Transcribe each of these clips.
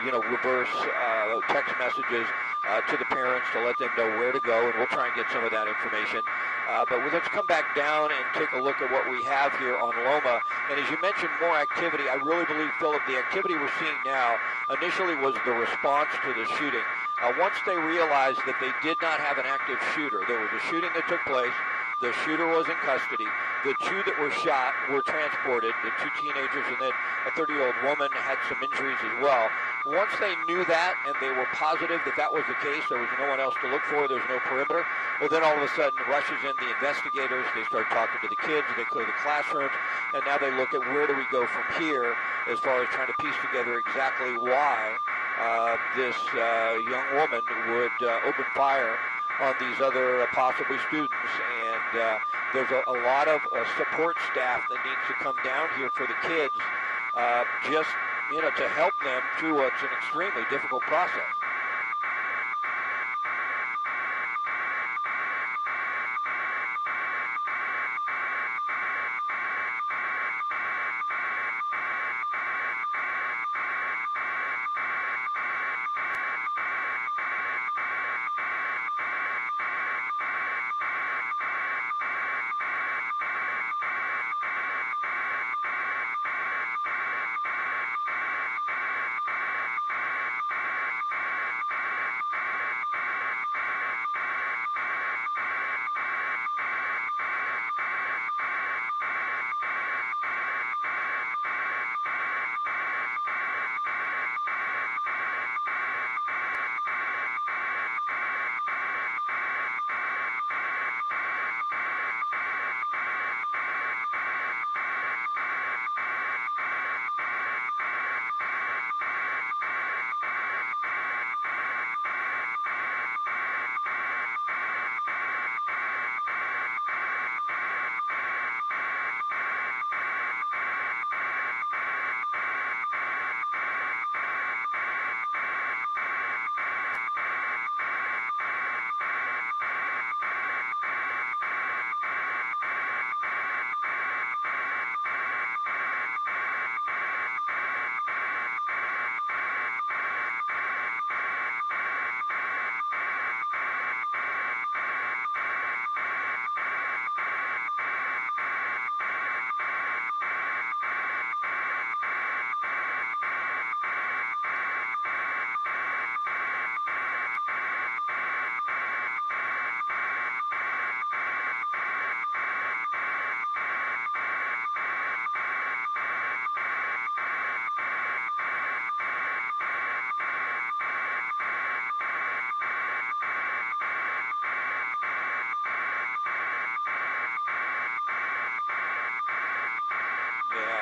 reverse text messages to the parents to let them know where to go, and we'll try and get some of that information. But let's come back down and take a look at what we have here on Loma. And as you mentioned, more activity. I really believe, Philip, the activity we're seeing now initially was the response to the shooting. Once they realized that they did not have an active shooter, there was a shooting that took place. The shooter was in custody. The two that were shot were transported, the two teenagers, and then a 30-year-old woman had some injuries as well. Once they knew that and they were positive that that was the case, there was no one else to look for, there's no perimeter, well, then all of a sudden rushes in the investigators, they start talking to the kids, they clear the classrooms, and now they look at where do we go from here as far as trying to piece together exactly why this young woman would open fire on these other possibly students. And there's a lot of support staff that needs to come down here for the kids, just to help them through what's an extremely difficult process.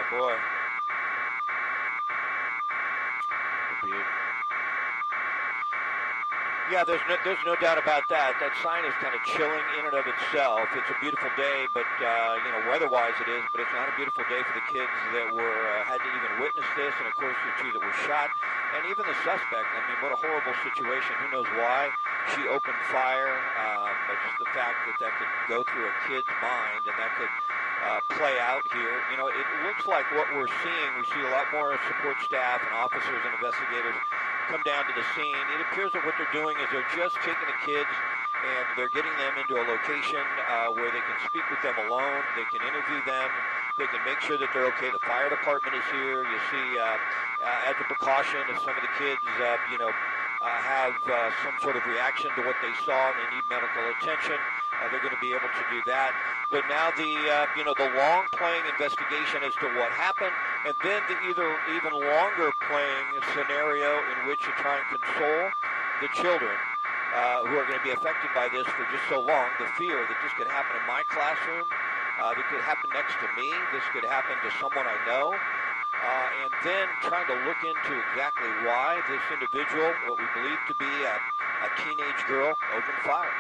Boy. Yeah, there's no doubt about that. That sign is kind of chilling in and of itself. It's a beautiful day, but weather-wise it is. But it's not a beautiful day for the kids that had to even witness this, and of course the two that were shot, and even the suspect. I mean, what a horrible situation. Who knows why she opened fire? But just the fact that could go through a kid's mind, and that could play out here. It looks like what we're seeing, we see a lot more support staff and officers and investigators come down to the scene. It appears that what they're doing is they're just taking the kids and they're getting them into a location where they can speak with them alone, they can interview them, they can make sure that they're okay. The fire department is here. You see, as a precaution, if some of the kids, have some sort of reaction to what they saw and they need medical attention, they're going to be able to do that. But now the long playing investigation as to what happened, and then the even longer playing scenario in which you try and console the children who are going to be affected by this for just so long. The fear that this could happen in my classroom, that could happen next to me, this could happen to someone I know. And then trying to look into exactly why this individual, what we believe to be a teenage girl, opened fire.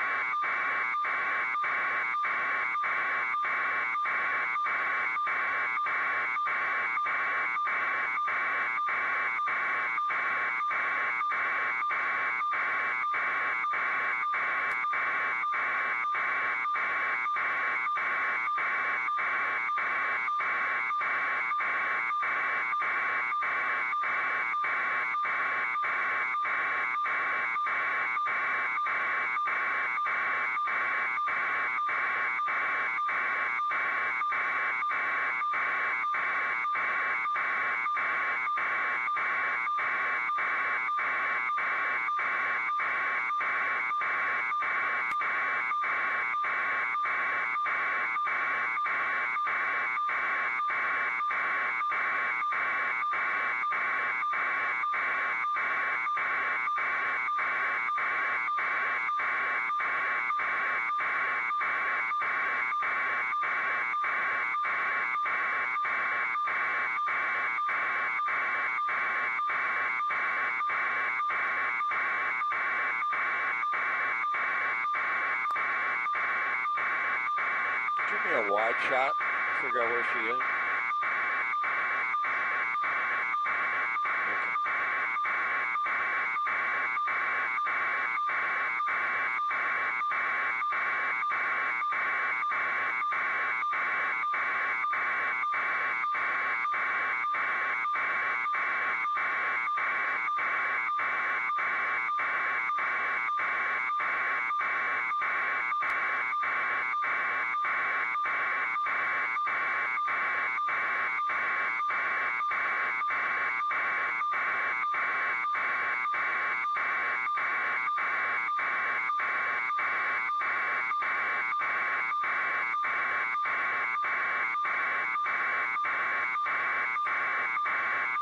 a wide shot. Figure out where she is.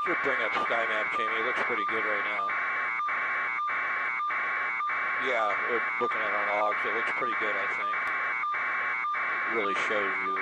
Should bring up Sky Map, Jamie. It looks pretty good right now. Yeah, we're looking at our logs. It looks pretty good, I think. It really shows you.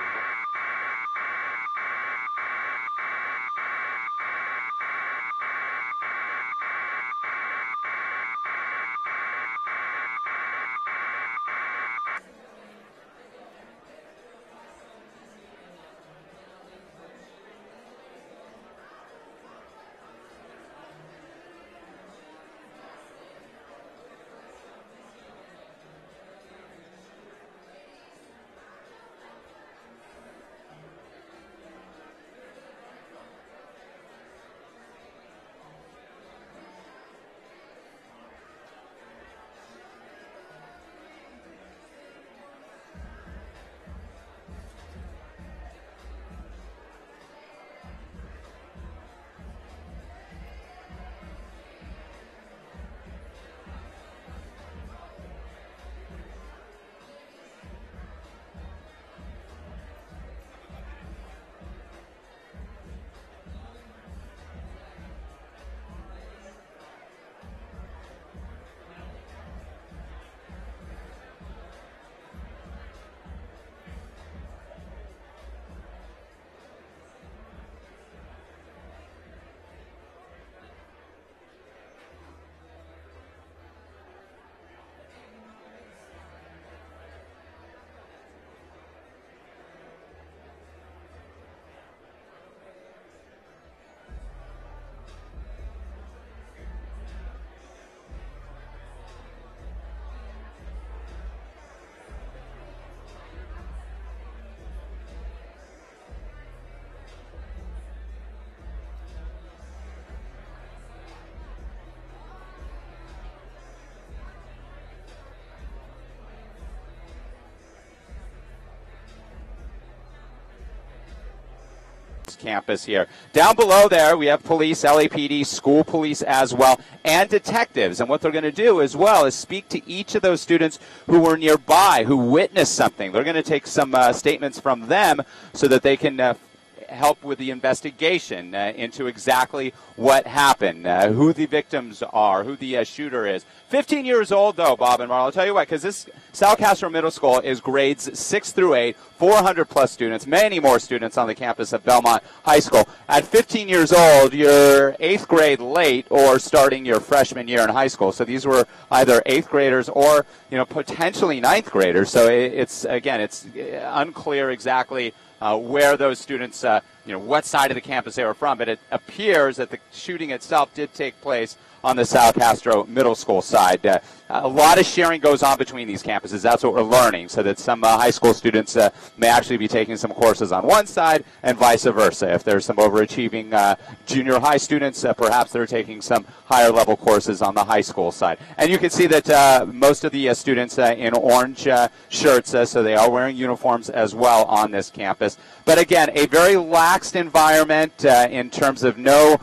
Campus here. Down below there, we have police, LAPD, school police as well, and detectives. And what they're going to do as well is speak to each of those students who were nearby, who witnessed something. They're going to take some statements from them so that they can help with the investigation into exactly what happened, who the victims are, who the shooter is. 15 years old, though, Bob and Marl. I'll tell you what, because this Sal Castro Middle School is grades 6 through 8, 400-plus students, many more students on the campus of Belmont High School. At 15 years old, you're 8th grade late or starting your freshman year in high school. So these were either 8th graders or, potentially 9th graders. So it's unclear exactly where those students, what side of the campus they were from. But it appears that the shooting itself did take place on the Sal Castro Middle School side. A lot of sharing goes on between these campuses. That's what we're learning, so that some high school students may actually be taking some courses on one side and vice versa. If there's some overachieving junior high students, perhaps they're taking some higher level courses on the high school side. And you can see that most of the students in orange shirts, so they are wearing uniforms as well on this campus. But again, a very laxed environment in terms of no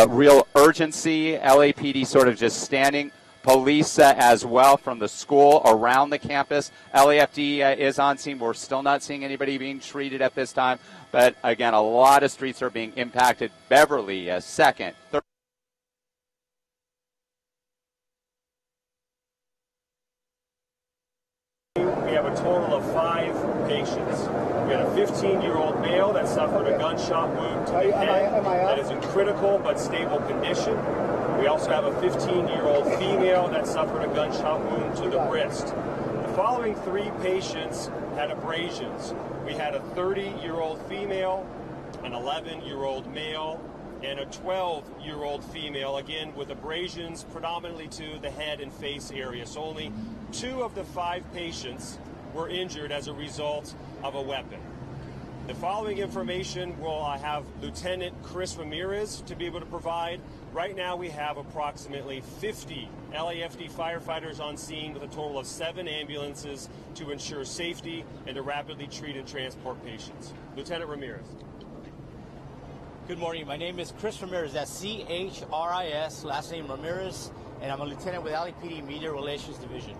real urgency. LAPD sort of just standing. Police as well from the school around the campus. LAFD is on scene. We're still not seeing anybody being treated at this time. But again, a lot of streets are being impacted. Beverly, 2nd, 3rd. We have a total of 5 patients. We had a 15-year-old male that suffered a gunshot wound to the head that is in critical but stable condition. We also have a 15-year-old female that suffered a gunshot wound to the wrist. The following 3 patients had abrasions. We had a 30-year-old female, an 11-year-old male, and a 12-year-old female, again with abrasions predominantly to the head and face area. So only 2 of the 5 patients were injured as a result of a weapon. The following information will have Lieutenant Chris Ramirez to be able to provide. Right now we have approximately 50 LAFD firefighters on scene with a total of 7 ambulances to ensure safety and to rapidly treat and transport patients. Lieutenant Ramirez. Good morning. My name is Chris Ramirez. That's C-H-R-I-S, last name Ramirez, and I'm a lieutenant with LAPD Media Relations Division.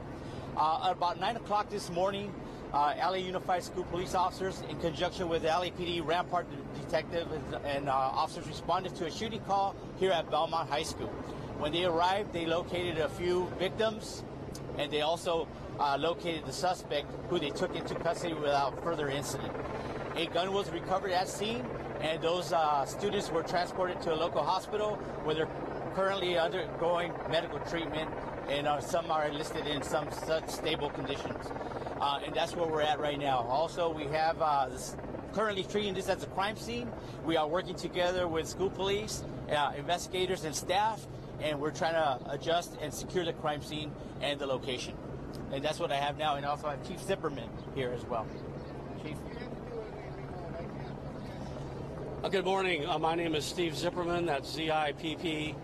At about 9 o'clock this morning, LA Unified School Police officers, in conjunction with LAPD Rampart detective and officers, responded to a shooting call here at Belmont High School. When they arrived, they located a few victims, and they also located the suspect, who they took into custody without further incident. A gun was recovered at scene, and those students were transported to a local hospital where they're currently undergoing medical treatment, and some are listed in some such stable conditions. And that's where we're at right now. Also, we have currently treating this as a crime scene. We are working together with school police, investigators, and staff, and we're trying to adjust and secure the crime scene and the location. And that's what I have now, and also I have Chief Zipperman here as well. Chief. Good morning. My name is Steve Zipperman. That's Z-I-P-P-E-R-M-A-N.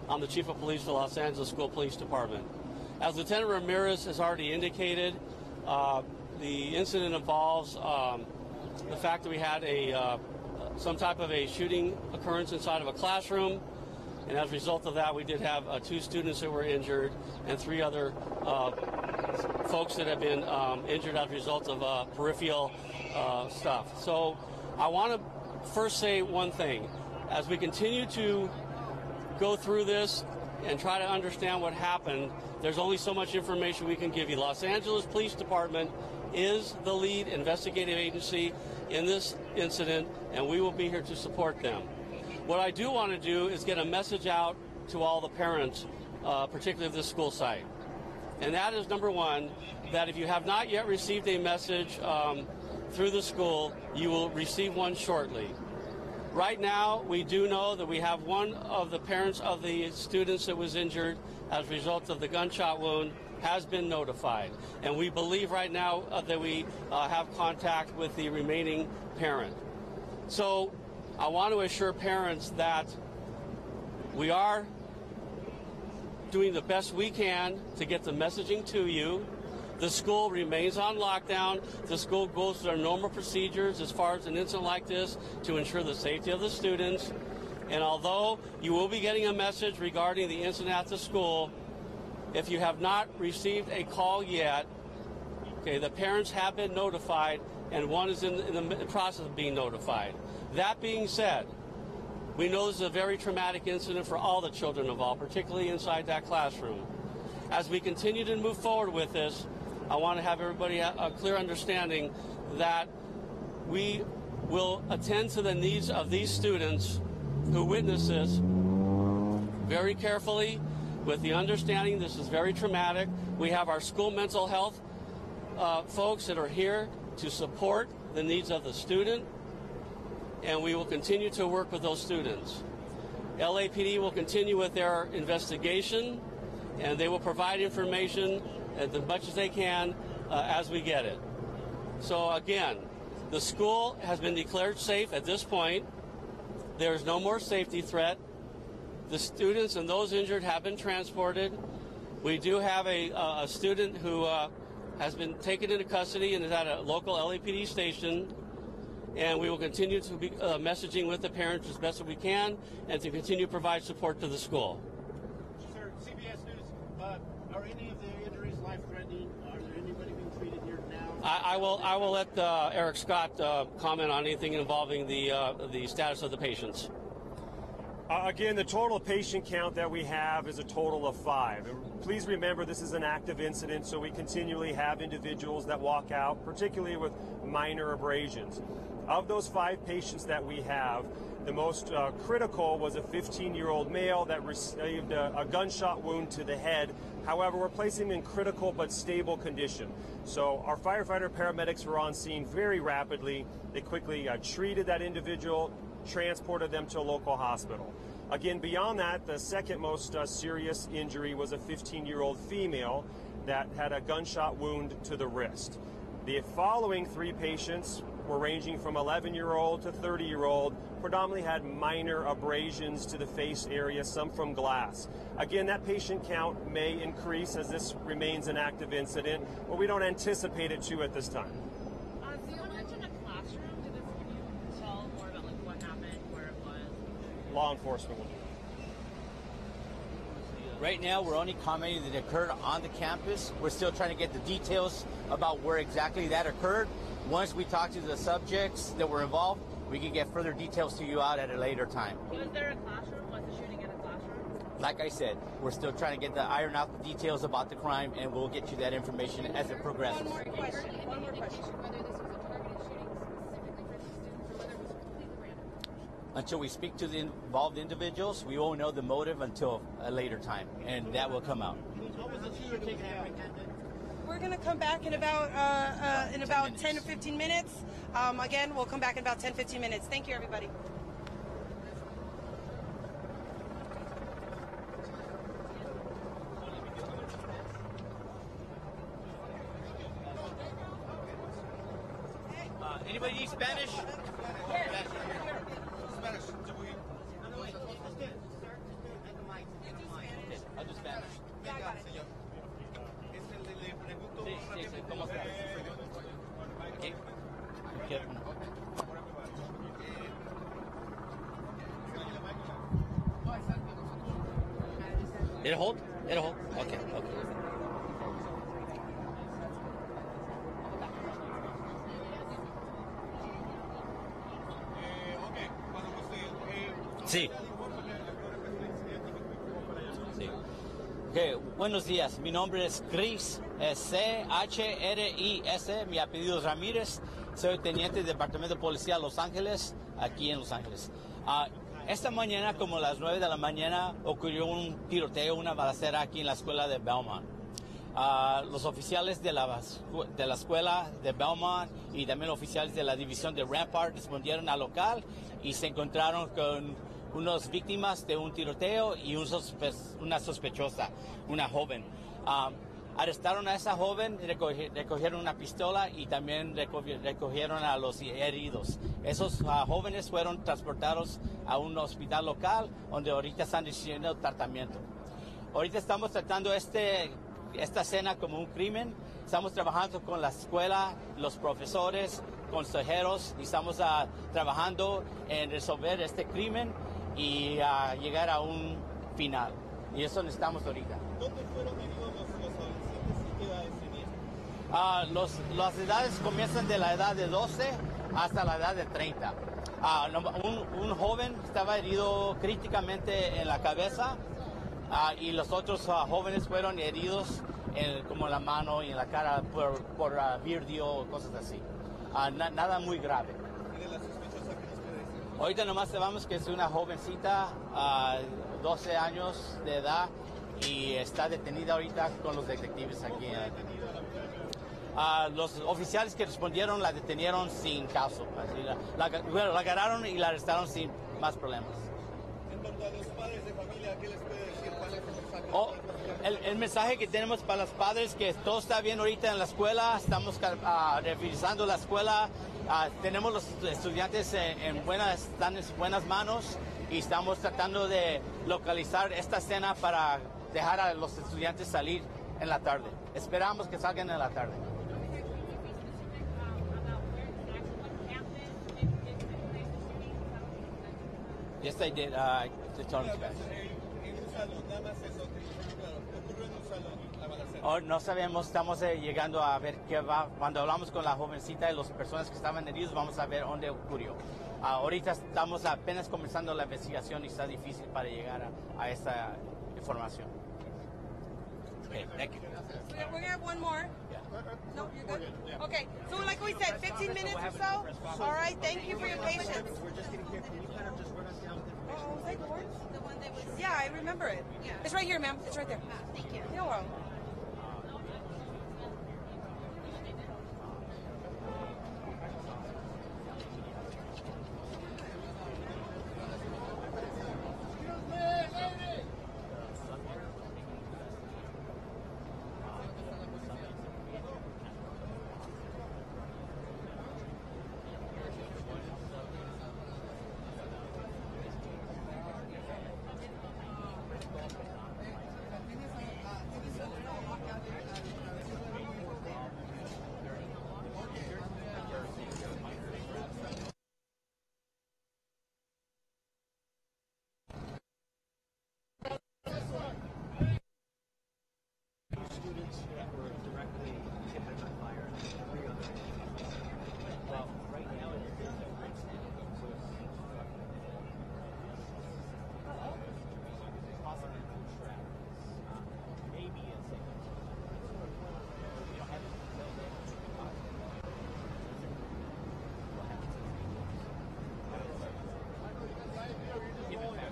I'm the Chief of Police of the Los Angeles School Police Department. As Lieutenant Ramirez has already indicated, the incident involves the fact that we had some type of a shooting occurrence inside of a classroom, and as a result of that, we did have 2 students that were injured and 3 other folks that have been injured as a result of peripheral stuff. So I want to first say one thing. As we continue to go through this and try to understand what happened, there's only so much information we can give you. Los Angeles Police Department is the lead investigative agency in this incident, and we will be here to support them. What I do want to do is get a message out to all the parents, particularly of this school site. And that is, number one, that if you have not yet received a message through the school, you will receive one shortly. Right now, we do know that we have one of the parents of the students that was injured as a result of the gunshot wound has been notified. And we believe right now that we have contact with the remaining parent. So I want to assure parents that we are doing the best we can to get the messaging to you. The school remains on lockdown. The school goes through their normal procedures as far as an incident like this to ensure the safety of the students. And although you will be getting a message regarding the incident at the school, if you have not received a call yet, okay, the parents have been notified, and one is in the process of being notified. That being said, we know this is a very traumatic incident for all the children involved, particularly inside that classroom. As we continue to move forward with this, I want to have everybody a clear understanding that we will attend to the needs of these students who witness this very carefully, with the understanding this is very traumatic. We have our school mental health folks that are here to support the needs of the student, and we will continue to work with those students. LAPD will continue with their investigation, and they will provide information as much as they can as we get it. So again, the school has been declared safe at this point. There is no more safety threat. The students and those injured have been transported. We do have a student who has been taken into custody and is at a local LAPD station, and we will continue to be messaging with the parents as best as we can and to continue to provide support to the school. Sir, CBS News, are any of the injuries life-threatening? Are there anybody being treated here now? I will let Eric Scott comment on anything involving the status of the patients. Again, the total patient count that we have is a total of 5. Please remember, this is an active incident, so we continually have individuals that walk out, particularly with minor abrasions. Of those 5 patients that we have, the most critical was a 15-year-old male that received a gunshot wound to the head. However, we're placing him in critical but stable condition. So our firefighter paramedics were on scene very rapidly. They quickly treated that individual, transported them to a local hospital. Again, beyond that, the second most serious injury was a 15-year-old female that had a gunshot wound to the wrist. The following 3 patients were ranging from 11-year-old to 30-year-old, predominantly had minor abrasions to the face area, some from glass. Again, that patient count may increase as this remains an active incident, but we don't anticipate it to at this time. So you mentioned a classroom. Can you tell more about what happened, where it was? Law enforcement will do that. Right now, we're only commenting that it occurred on the campus. We're still trying to get the details about where exactly that occurred. Once we talk to the subjects that were involved, we can get further details to you out at a later time. Was there a classroom? Was the shooting in a classroom? Like I said, we're still trying to get the iron out the details about the crime, and we'll get you that information as it progresses. One more question. Whether this was a targeted shooting specifically for these students or whether it was completely random? Until we speak to the involved individuals, we won't know the motive until a later time, and that will come out. What was the shooter taken out? We're going to come back in about 10 to 15 minutes. Again, we'll come back in about 10, 15 minutes. Thank you, everybody. Anybody need Spanish? I'll do Spanish. Sí, ¿cómo está? ¿Qué? It'll hold? It'll hold? Okay, okay. Sí. Sí. Okay, buenos días. Mi nombre es Chris, C-H-R-I-S. Mi apellido es Ramírez. Soy teniente del Departamento de Policía de Los Ángeles, aquí en Los Ángeles. Esta mañana, como a las 9 de la mañana, ocurrió un tiroteo, una balacera aquí en la escuela de Belmont. Los oficiales de la escuela de Belmont y también oficiales de la división de Rampart respondieron al local y se encontraron con unas víctimas de un tiroteo y una sospechosa, una joven. Arrestaron a esa joven, recogieron una pistola y también recogieron a los heridos. Esos jóvenes fueron transportados a un hospital local donde ahorita están recibiendo tratamiento. Ahorita estamos tratando esta escena como un crimen. Estamos trabajando con la escuela, los profesores, consejeros y estamos trabajando en resolver este crimen y llegar a un final. Y eso necesitamos ahorita. ¿Dónde fueron heridos los adolescentes y qué edades tenían? Las edades comienzan de la edad de 12 hasta la edad de 30. Un joven estaba herido críticamente en la cabeza y los otros jóvenes fueron heridos como en la mano y en la cara por virdio o cosas así. Nada muy grave. ¿Y de la sospechosa qué nos puede decir? Ahorita nomás sabemos que es una jovencita, 12 años de edad, y está detenida ahorita con los detectives aquí. Los oficiales que respondieron la detenieron sin caso. Así, la agarraron y la arrestaron sin más problemas. En cuanto a los padres de familia, ¿qué les puede decir? ¿Cuál es el mensaje? El mensaje que tenemos para los padres que todo está bien ahorita en la escuela. Estamos revisando la escuela. Tenemos los estudiantes están en buenas manos y estamos tratando de localizar esta escena para dejar a los estudiantes salir en la tarde. Esperamos que salgan en la tarde. Yes, I did. I told you guys. En un salón, nada más eso. Claro, ocurrió en un salón la balacera. No sabemos, estamos llegando a ver qué va. Cuando hablamos con la jovencita y las personas que estaban heridos, vamos a ver dónde ocurrió. Ahorita estamos apenas comenzando la investigación y está difícil para llegar a esta información. Okay, thank you. We're gonna have one more. No, you're good? Okay, so like we said, 15 minutes or so. All right, thank you for your patience. We're just getting here. Can you kind of just run us down the Oh, was that yours? The one that was... Yeah, I remember it. Yeah. It's right here, ma'am. It's right there. Thank you. You're welcome. students that were directly hit by fire, and 3 others. Well, right now it's so it's possibly bootstrap. Maybe it's like you don't have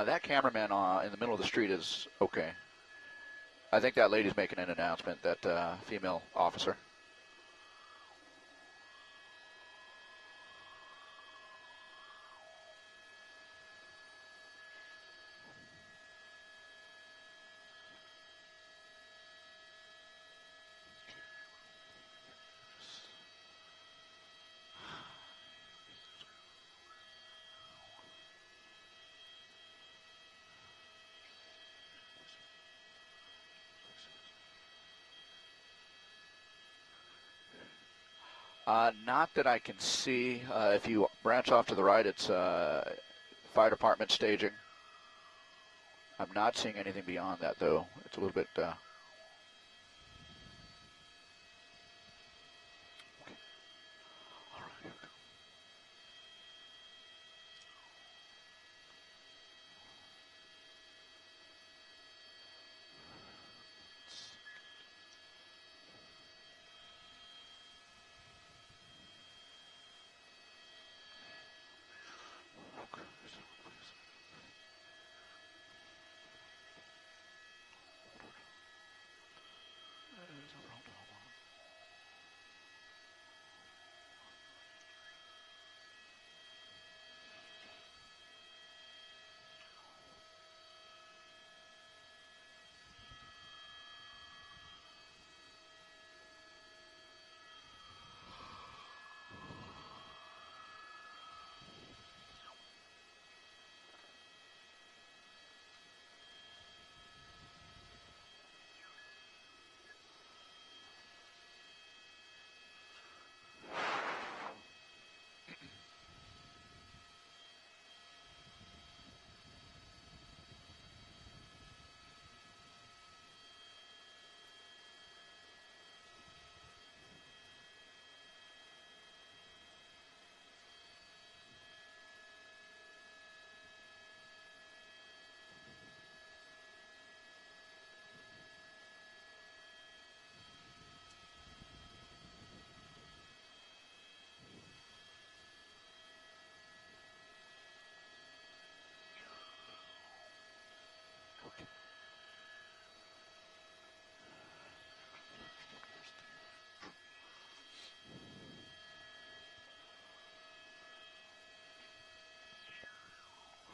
that cameraman in the middle of the street is okay. I think that lady's making an announcement, that female officer. Not that I can see. If you branch off to the right, it's fire department staging. I'm not seeing anything beyond that, though. It's a little bit...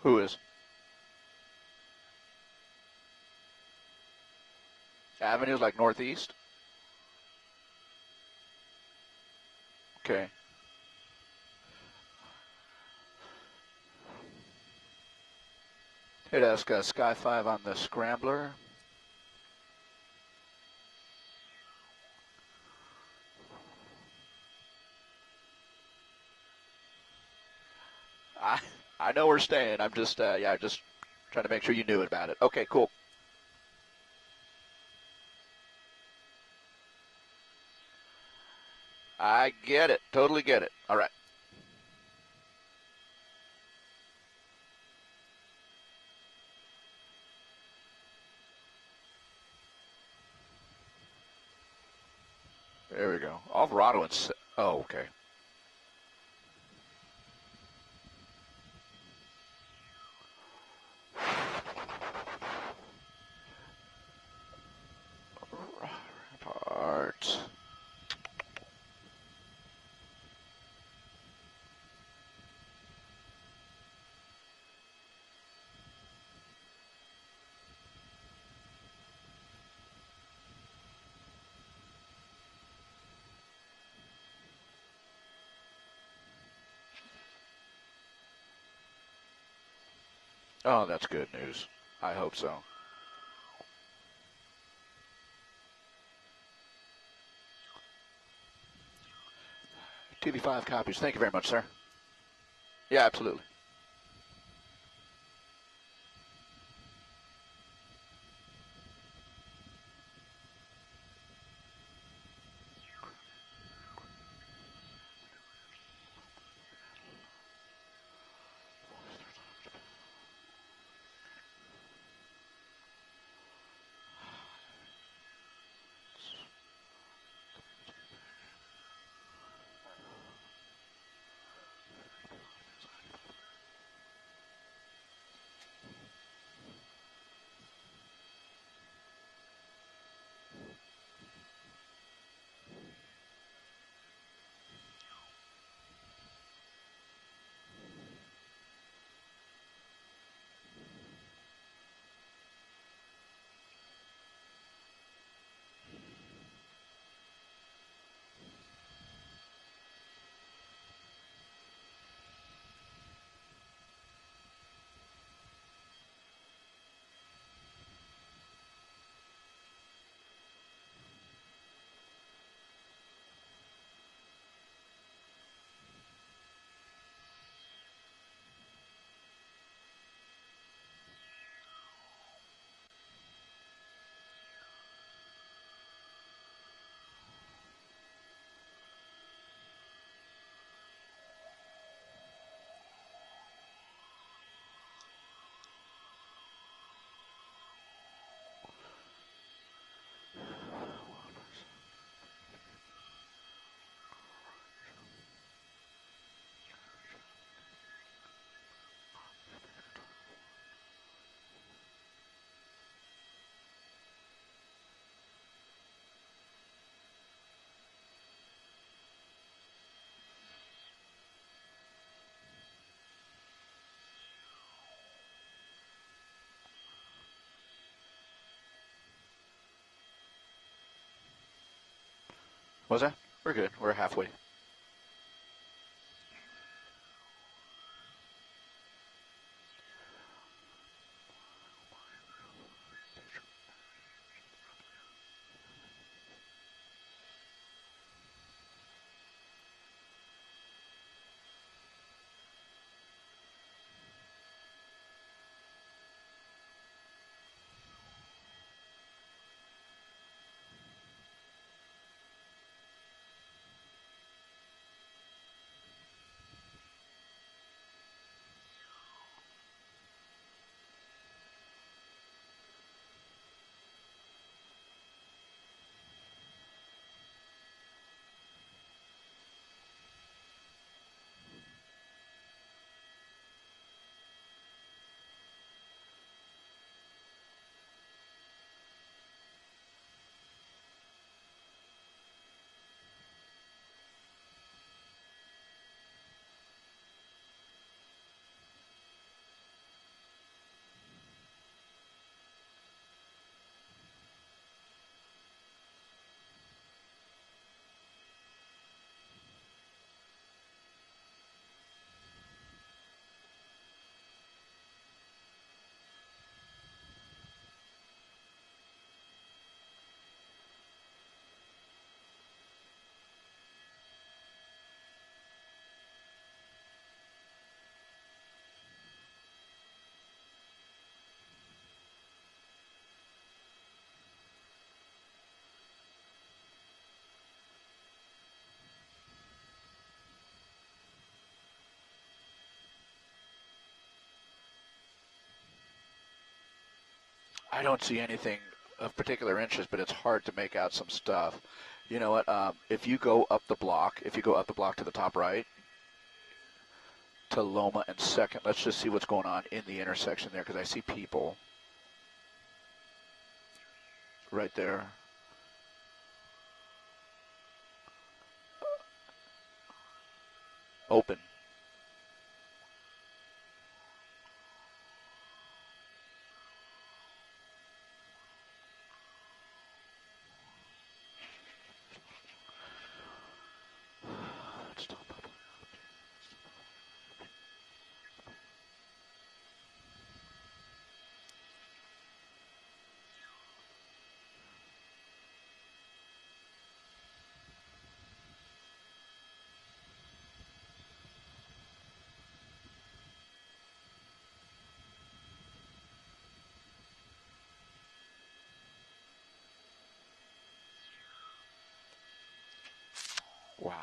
Who is? Avenues like northeast? Okay. Hit ask Sky 5 on the Scrambler. I know we're staying. I'm just, just trying to make sure you knew about it. Okay, cool. I get it. Totally get it. All right. There we go. Alvarado and... Oh, okay. Parts. Oh, that's good news. I hope so. TV5 copies. Thank you very much, sir. Yeah, absolutely. Was that? We're good. We're halfway. I don't see anything of particular interest, but it's hard to make out some stuff. You know what? If you go up the block, to the top right, to Loma and 2nd, let's just see what's going on in the intersection there, because I see people right there. Open. Wow.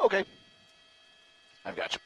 Okay. I've got you.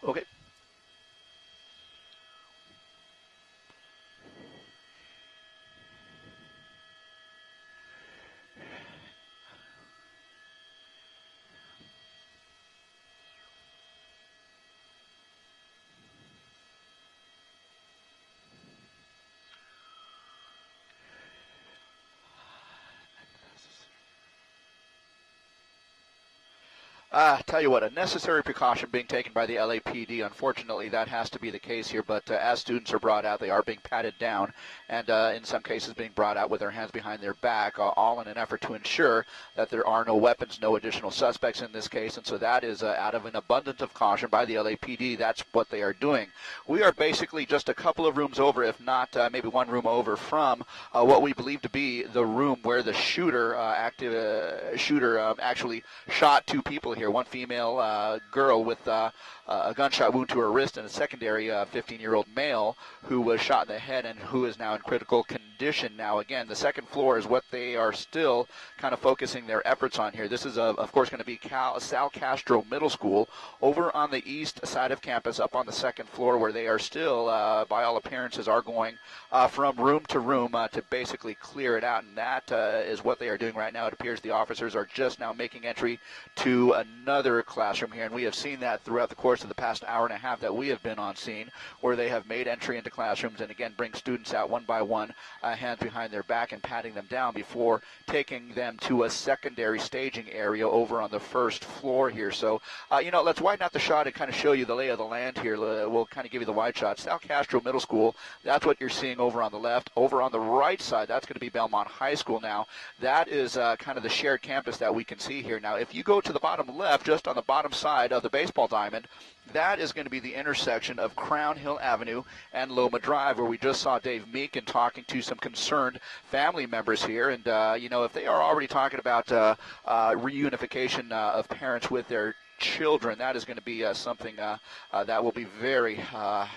Okay. Tell you what, a necessary precaution being taken by the LAPD. Unfortunately, that has to be the case here, but as students are brought out, they are being patted down, and in some cases being brought out with their hands behind their back, all in an effort to ensure that there are no weapons, no additional suspects in this case, and so that is out of an abundance of caution by the LAPD. That's what they are doing. We are basically just a couple of rooms over, if not maybe one room over, from what we believe to be the room where the shooter, actually shot two people here. One female girl with a gunshot wound to her wrist, and a secondary 15-year-old male who was shot in the head and who is now in critical condition. Now, again, the second floor is what they are still kind of focusing their efforts on here. This is, of course, going to be Sal Castro Middle School over on the east side of campus, up on the second floor, where they are still, by all appearances, are going from room to room to basically clear it out, and that is what they are doing right now. It appears the officers are just now making entry to another classroom here, and we have seen that throughout the course of the past hour and a half that we have been on scene, where they have made entry into classrooms and again bring students out one by one, hands behind their back and patting them down before taking them to a secondary staging area over on the first floor here. So, let's widen out the shot and kind of show you the lay of the land here. We'll kind of give you the wide shot. Sal Castro Middle School, that's what you're seeing over on the left. Over on the right side, that's going to be Belmont High School now. That is kind of the shared campus that we can see here. Now, if you go to the bottom left, just on the bottom side of the baseball diamond, that is going to be the intersection of Crown Hill Avenue and Loma Drive, where we just saw Dave Meekin talking to some concerned family members here. And, if they are already talking about reunification of parents with their children, that is going to be something that will be very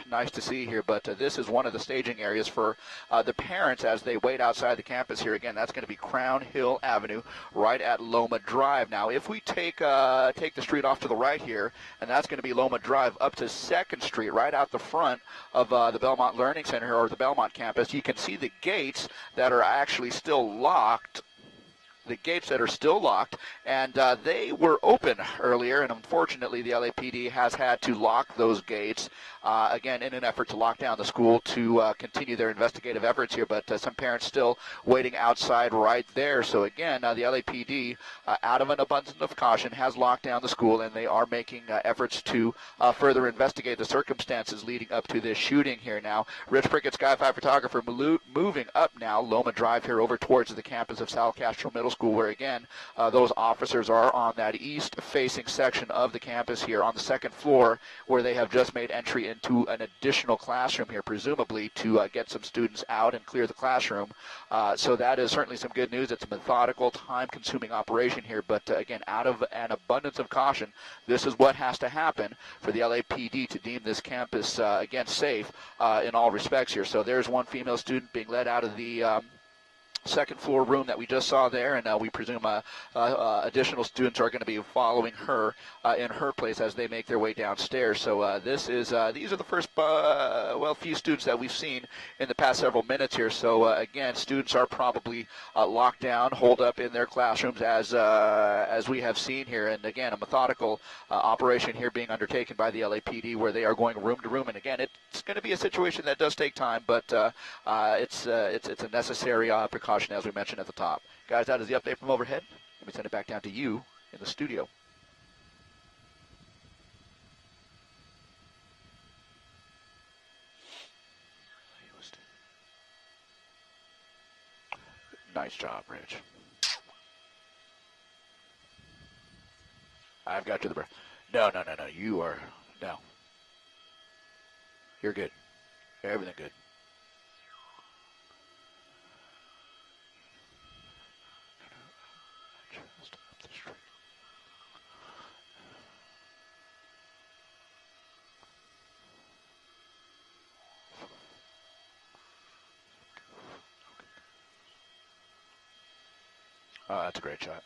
nice to see here. But this is one of the staging areas for the parents as they wait outside the campus here. Again, that's going to be Crown Hill Avenue right at Loma Drive. Now, if we take the street off to the right here, and that's going to be Loma Drive up to 2nd Street, right out the front of the Belmont Learning Center or the Belmont campus, you can see the gates that are actually still locked. The gates that are still locked, and they were open earlier, and unfortunately the LAPD has had to lock those gates, again, in an effort to lock down the school to continue their investigative efforts here, but some parents still waiting outside right there. So again, the LAPD, out of an abundance of caution, has locked down the school, and they are making efforts to further investigate the circumstances leading up to this shooting here now. Rich Prickett, Sky 5 photographer, moving up now Loma Drive here over towards the campus of Sal Castro Middle School, where again those officers are on that east-facing section of the campus here on the 2nd floor, where they have just made entry into an additional classroom here, presumably to get some students out and clear the classroom. So that is certainly some good news. It's a methodical, time-consuming operation here, but again, out of an abundance of caution, this is what has to happen for the LAPD to deem this campus again safe in all respects here. So there's one female student being led out of the 2nd floor room that we just saw there, and we presume additional students are going to be following her in her place as they make their way downstairs. So these are the first few students that we've seen in the past several minutes here. So again, students are probably locked down, holed up in their classrooms as we have seen here, and again, a methodical operation here being undertaken by the LAPD, where they are going room to room. And again, it's going to be a situation that does take time, but it's a necessary precaution, as we mentioned at the top. Guys, that is the update from overhead. Let me send it back down to you in the studio. Nice job, Rich. I've got you the breath. No. You are, no. You're good. Everything good. Oh, that's a great shot.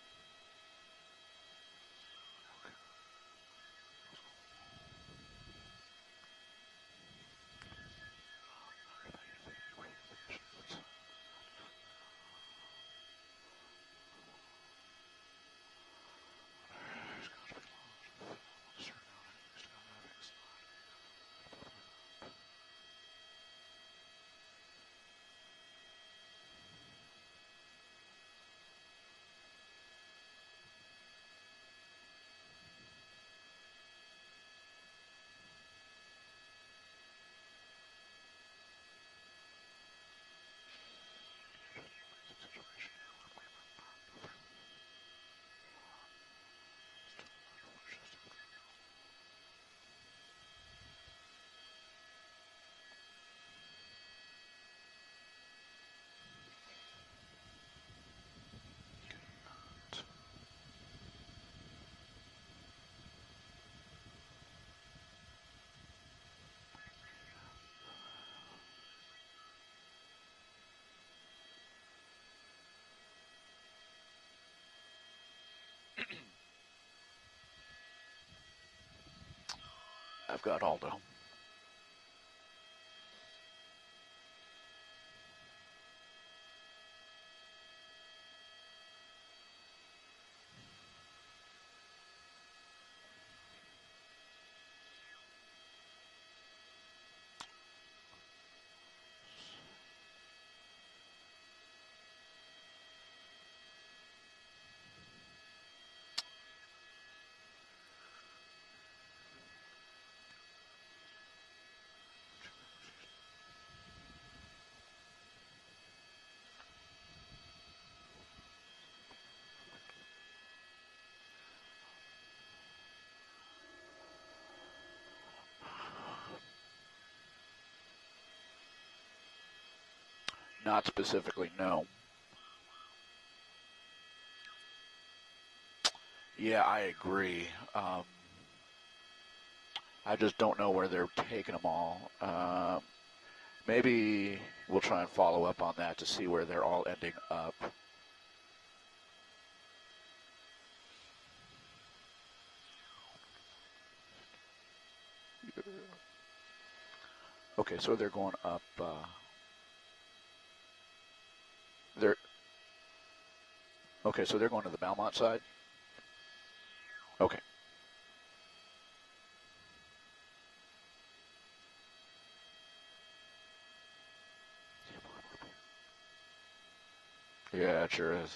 I've got Aldo. Not specifically, no. Yeah, I agree. I just don't know where they're taking them all. Maybe we'll try and follow up on that to see where they're all ending up. Okay, so they're going up. Okay, so they're going to the Belmont side. Okay. Yeah, it sure is.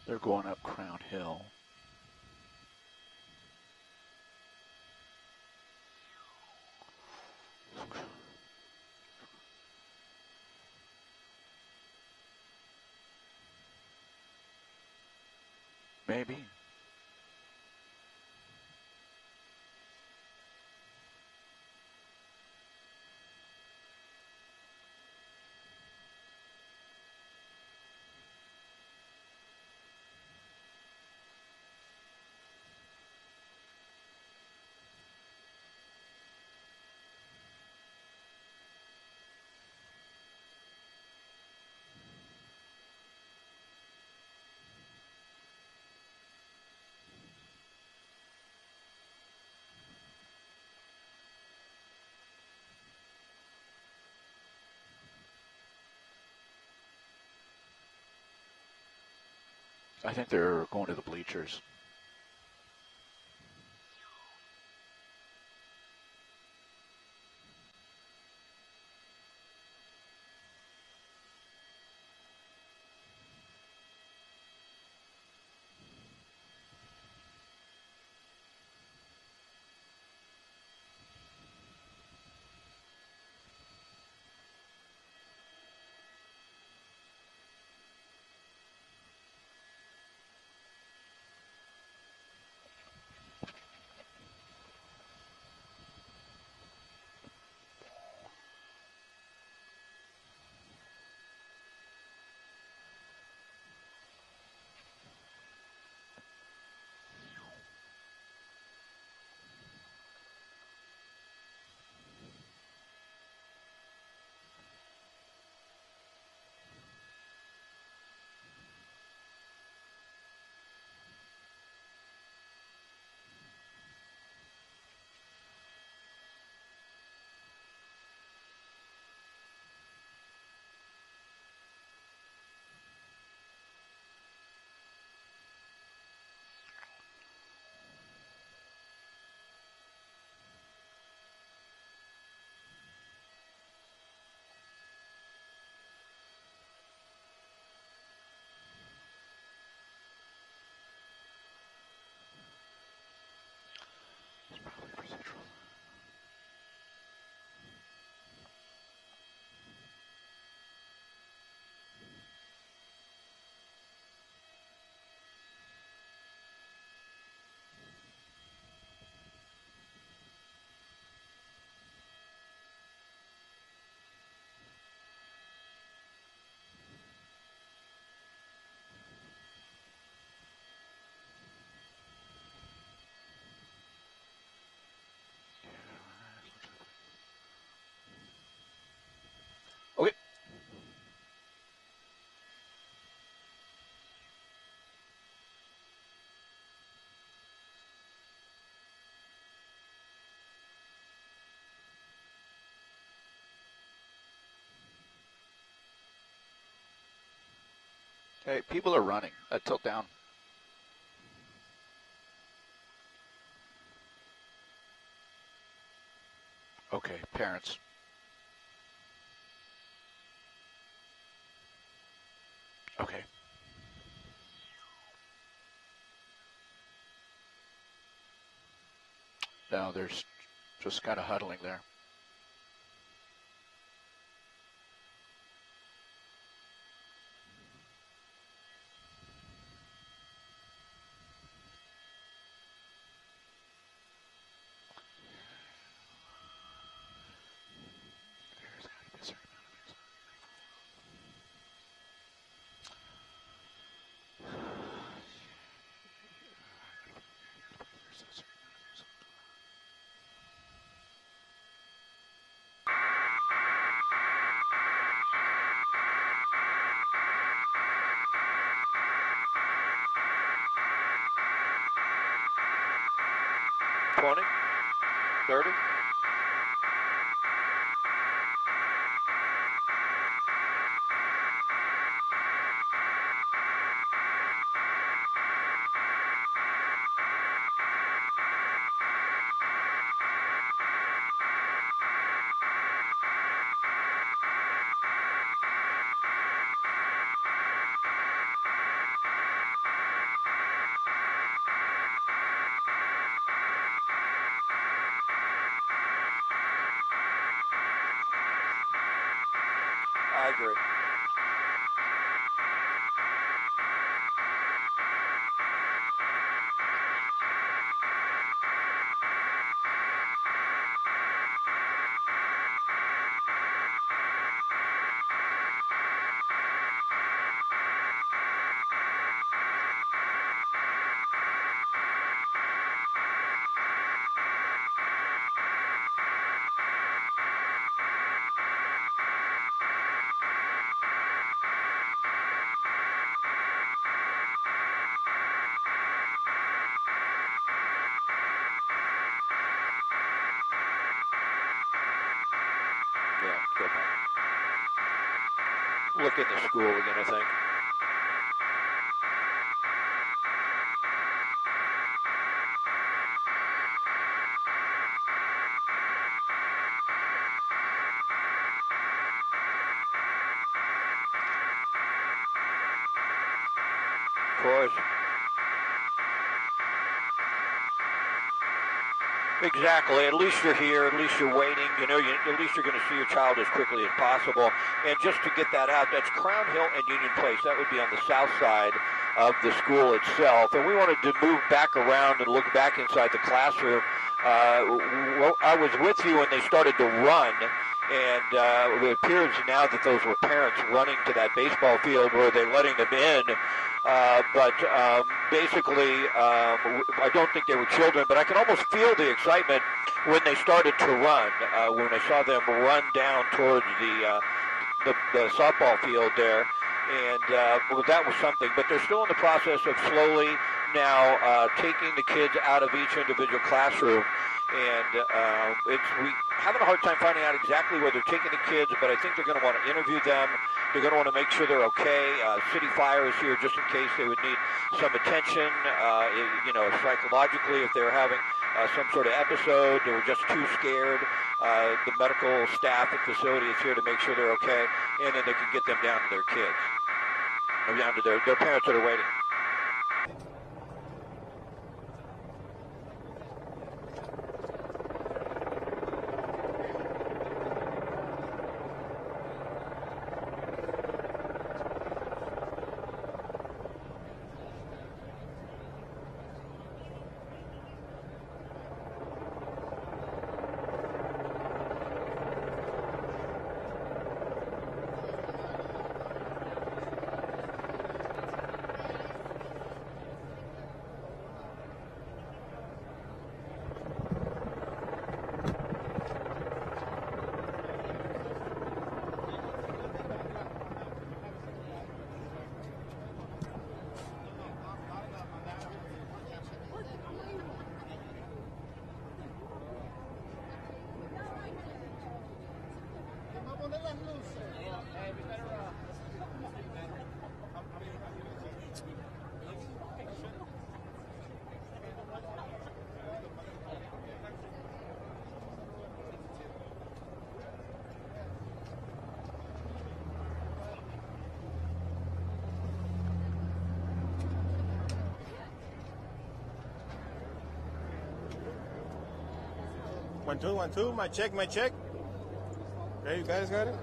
They're going up Crown Hill. Maybe. I think they're going to the bleachers. Hey, people are running. Tilt down. Okay, parents. Okay. No, there's just kind of huddling there. $20, $30. I agree. Yeah, go back. Look in the school again, I think. Of course. Exactly. At least you're here. At least you're waiting. You know, at least you're going to see your child as quickly as possible. And just to get that out, that's Crown Hill and Union Place. That would be on the south side of the school itself. And we wanted to move back around and look back inside the classroom. I was with you when they started to run. And it appears now that those were parents running to that baseball field where they're letting them in. But basically, I don't think they were children, but I could almost feel the excitement when they started to run, when I saw them run down towards the softball field there. And well, that was something. But they're still in the process of slowly now taking the kids out of each individual classroom. And we're having a hard time finding out exactly where they're taking the kids, but I think they're going to want to interview them. They're going to want to make sure they're okay. City Fire is here just in case they would need some attention, psychologically if they were having some sort of episode. They were just too scared. The medical staff at the facility is here to make sure they're okay, and then they can get them down to their kids, or down to their parents that are waiting. 1, 2, 1, 2. My check, my check. Okay, you guys got it?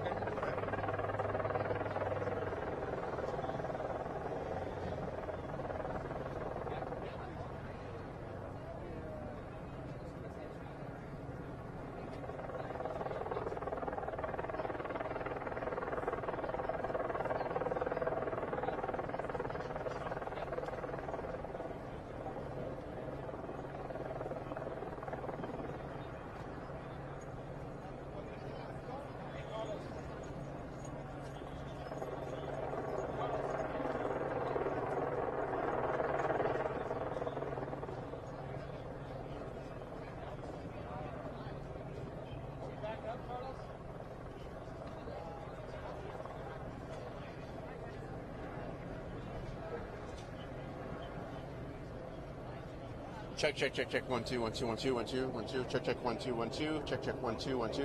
Check, check, check, check. 1, 2, 1, 2, 1, 2, 1, 2, 1, 2. Check, check, 1, 2, 1, 2. Check, check, 1, 2, 1, 2.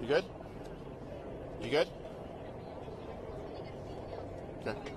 You good? You good? Okay.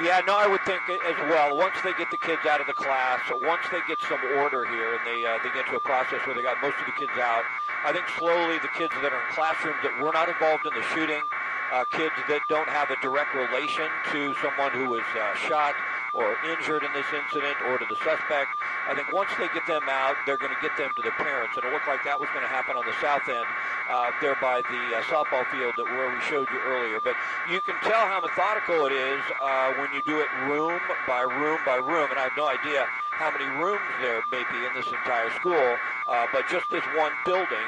Yeah, no, I would think as well. Once they get the kids out of the class, once they get some order here, and they get to a process where they got most of the kids out, I think slowly the kids that are in classrooms that were not involved in the shooting, kids that don't have a direct relation to someone who was shot or injured in this incident or to the suspect, I think once they get them out, they're going to get them to their parents. And it looked like that was going to happen on the south end, there by the softball field where we showed you earlier. But you can tell how methodical it is when you do it room by room by room. And I have no idea how many rooms there may be in this entire school, but just this one building,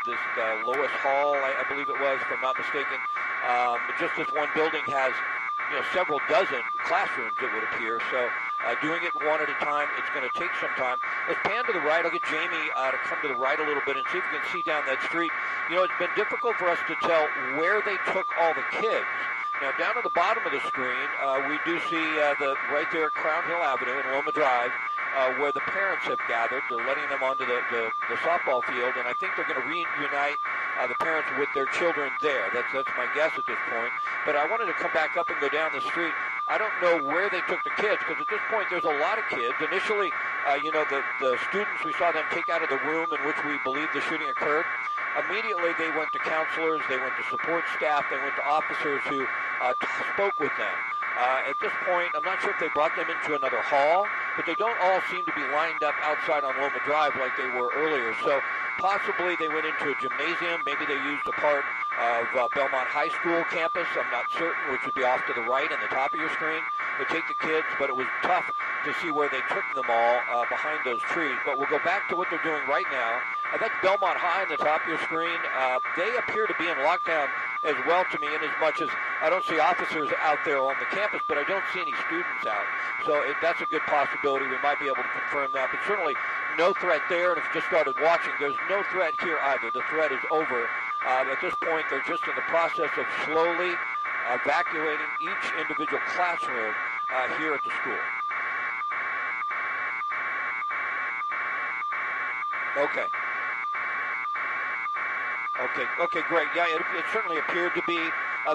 this Lois Hall, I believe it was, if I'm not mistaken, just this one building has several dozen classrooms, it would appear. So doing it one at a time, it's going to take some time. Let's pan to the right. I'll get Jamie to come to the right a little bit and see if we can see down that street. It's been difficult for us to tell where they took all the kids. Now, down at the bottom of the screen, we do see right there at Crown Hill Avenue and Loma Drive, where the parents have gathered. They're letting them onto the softball field, and I think they're going to reunite the parents with their children there. That's my guess at this point. But I wanted to come back up and go down the street. I don't know where they took the kids, because at this point there's a lot of kids. Initially, the students, we saw them take out of the room in which we believe the shooting occurred. Immediately they went to counselors, they went to support staff, they went to officers who spoke with them. At this point, I'm not sure if they brought them into another hall, but they don't all seem to be lined up outside on Loma Drive like they were earlier. So possibly they went into a gymnasium. Maybe they used a part of Belmont High School campus. I'm not certain, which would be off to the right on the top of your screen. They take the kids, but it was tough to see where they took them all behind those trees. But we'll go back to what they're doing right now. That's Belmont High on the top of your screen. They appear to be in lockdown as well to me, in as much as I don't see officers out there on the campus, but I don't see any students out. So that's a good possibility. We might be able to confirm that. But certainly no threat there, and if you just started watching, there's no threat here either. The threat is over. At this point, they're just in the process of slowly evacuating each individual classroom here at the school. Okay. Okay, great. Yeah, it certainly appeared to be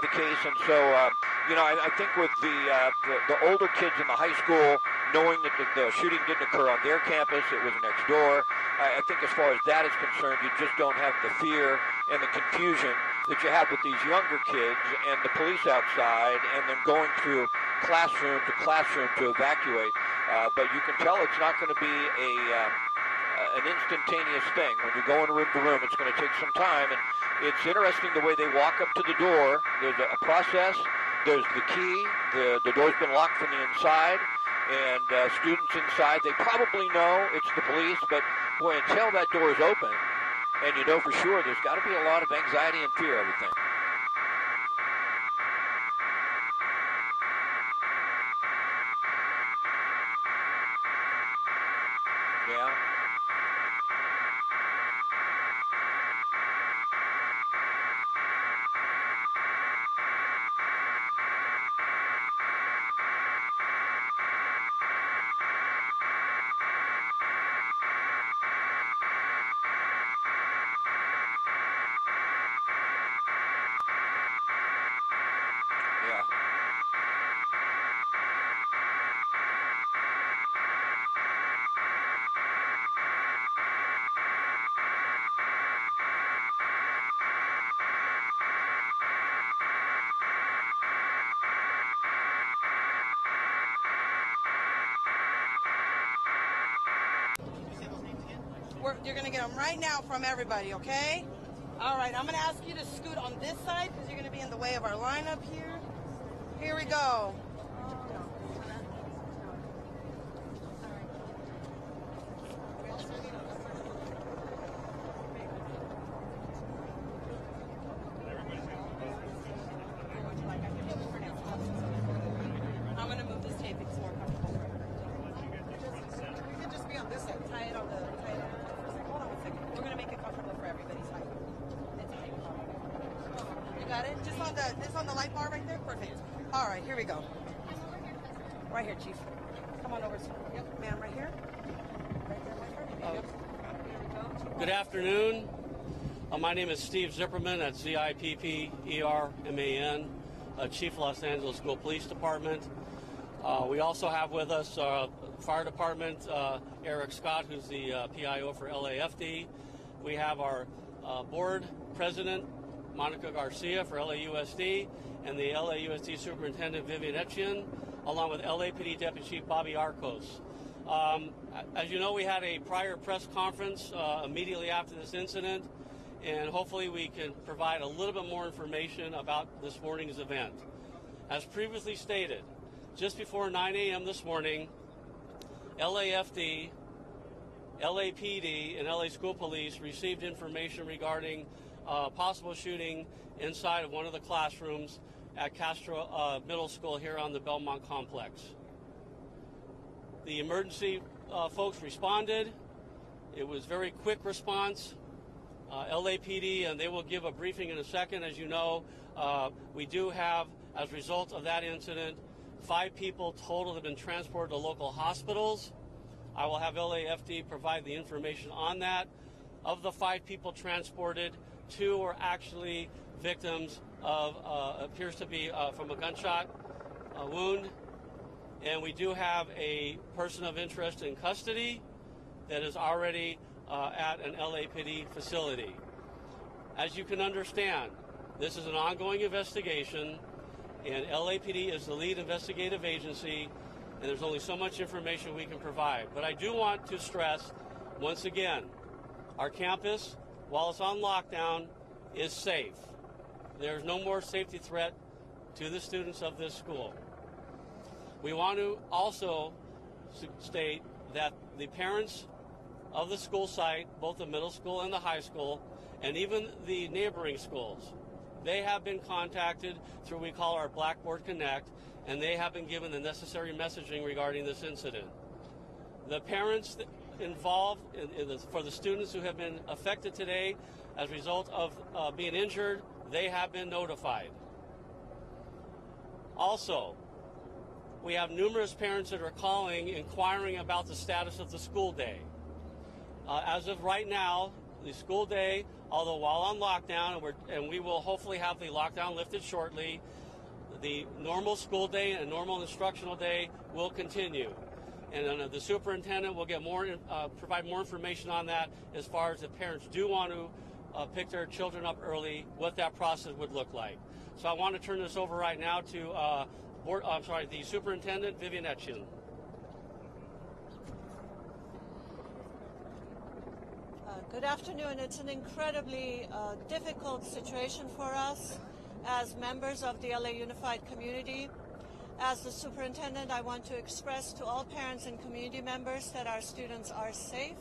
the case, and so I think with the older kids in the high school, knowing that the shooting didn't occur on their campus, it was next door. I think as far as that is concerned, you just don't have the fear and the confusion that you have with these younger kids and the police outside and them going through classroom to classroom to evacuate. But you can tell it's not going to be an instantaneous thing. When you're going room to room, it's going to take some time. And it's interesting the way they walk up to the door. There's a process. There's the key. The door's been locked from the inside. And students inside, they probably know it's the police, but boy, until that door is open, and you know for sure, there's got to be a lot of anxiety and fear, I would think. Yeah. Yeah. You're going to get them right now from everybody, okay? All right, I'm going to ask you to scoot on this side because you're going to be in the way of our lineup here. Here we go. I'm going to move this tape. It's more comfortable for everybody. You can just be on this side. Tie it on the hold on one second. We're going to make it comfortable for everybody's height. You got it? Just on the light bar right there? Perfect. All right, here we go. Right here, Chief. Come on over. Yep, ma'am, right here. Right there, my friend. Here we go. Good afternoon. My name is Steve Zipperman at ZIPPERMAN, Chief Los Angeles School Police Department. We also have with us Fire Department, Eric Scott, who's the PIO for LAFD. We have our board president, Monica Garcia for LAUSD, and the LAUSD Superintendent Vivian Etienne, along with LAPD Deputy Chief Bobby Arcos. As you know, we had a prior press conference immediately after this incident, and hopefully we can provide a little bit more information about this morning's event. As previously stated, just before 9 a.m. this morning, LAFD, LAPD, and LA School Police received information regarding possible shooting inside of one of the classrooms at Castro Middle School here on the Belmont Complex. The emergency folks responded. It was very quick response. LAPD, and they will give a briefing in a second. As you know, we do have, as a result of that incident, 5 people total have been transported to local hospitals. I will have LAFD provide the information on that. Of the 5 people transported, 2 were actually victims of, appears to be from a gunshot wound. And we do have a person of interest in custody that is already at an LAPD facility. As you can understand, this is an ongoing investigation, and LAPD is the lead investigative agency, and there's only so much information we can provide. But I do want to stress, once again, our campus, while it's on lockdown, is safe. There's no more safety threat to the students of this school. We want to also state that the parents of the school site, both the middle school and the high school, and even the neighboring schools, they have been contacted through what we call our Blackboard Connect, and they have been given the necessary messaging regarding this incident. The parents involved for the students who have been affected today as a result of being injured, they have been notified. Also, we have numerous parents that are calling, inquiring about the status of the school day. As of right now, the school day, although while on lockdown, and we will hopefully have the lockdown lifted shortly, the normal school day and normal instructional day will continue. And the superintendent will get provide more information on that as far as if parents do want to pick their children up early, what that process would look like. So I want to turn this over right now to the superintendent, Vivian Etienne. Good afternoon. It's an incredibly difficult situation for us as members of the LA Unified community. As the superintendent, I want to express to all parents and community members that our students are safe.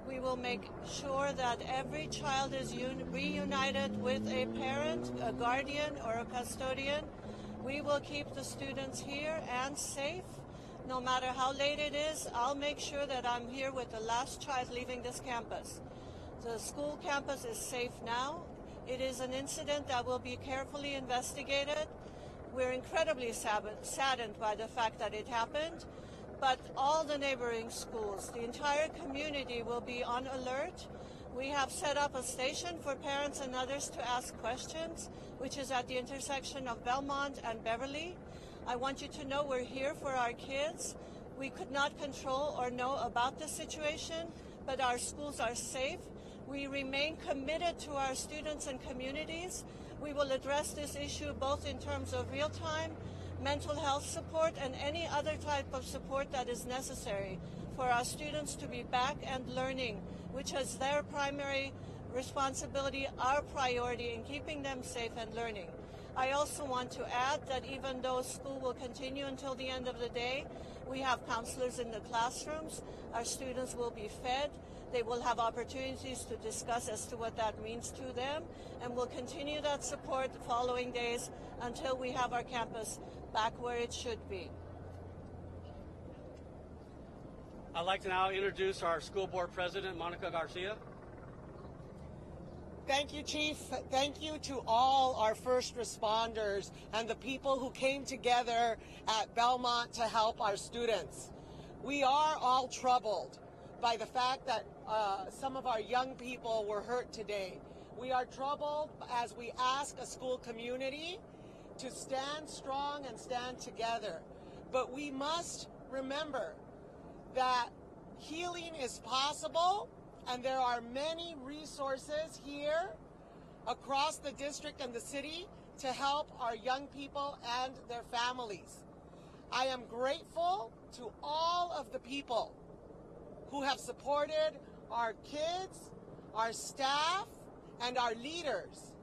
We will make sure that every child is reunited with a parent, a guardian, or a custodian. We will keep the students here and safe. No matter how late it is, I'll make sure that I'm here with the last child leaving this campus. The school campus is safe now. It is an incident that will be carefully investigated. We're incredibly saddened by the fact that it happened, but all the neighboring schools, the entire community will be on alert. We have set up a station for parents and others to ask questions, which is at the intersection of Belmont and Beverly. I want you to know we're here for our kids. We could not control or know about the situation, but our schools are safe. We remain committed to our students and communities. We will address this issue both in terms of real-time mental health support and any other type of support that is necessary for our students to be back and learning, which is their primary responsibility, our priority in keeping them safe and learning. I also want to add that even though school will continue until the end of the day, we have counselors in the classrooms. Our students will be fed. They will have opportunities to discuss as to what that means to them, and we'll continue that support the following days until we have our campus back where it should be. I'd like to now introduce our school board president, Monica Garcia. Thank you, Chief. Thank you to all our first responders and the people who came together at Belmont to help our students. We are all troubled by the fact that some of our young people were hurt today. We are troubled as we ask a school community to stand strong and stand together. But we must remember that healing is possible, and there are many resources here across the district and the city to help our young people and their families. I am grateful to all of the people who have supported our kids, our staff, and our leaders